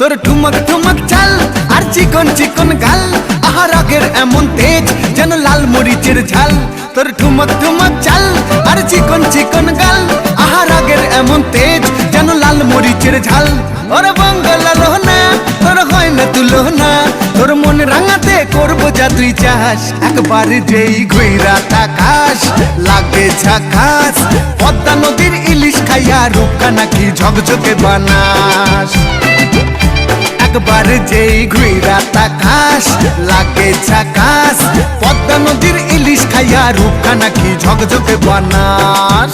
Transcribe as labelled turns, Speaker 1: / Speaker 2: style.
Speaker 1: তোর ঠুমক ঠুমক চাল আর চিকন চিকন গাল, আহার আগের এমন তেজ যেন লাল মরিচের ঝাল। তোর ঠুমক ঠুমক চাল আর চিকন চিকন গাল, আহার আগের এমন তেজ যেন লাল মরিচের ঝাল। ওর বাঙ্গালা লোহনা তোর হয় না তুলনা, তোর মন রাঙাতে করবো যা তুই চাস। একবার যেই ঘুইরা তাকাস লাগে ঝাকাস, পদ্মা নদীর ইলিশ খাইয়া রূপকা নাকি ঝকঝকে বানাস। একবার যেই ঘুইরা তাকাস লাগে ঝাকাস, পদ্মা নদীর ইলিশ খাইয়া রূপকা নাকি ঝকঝকে বানাস।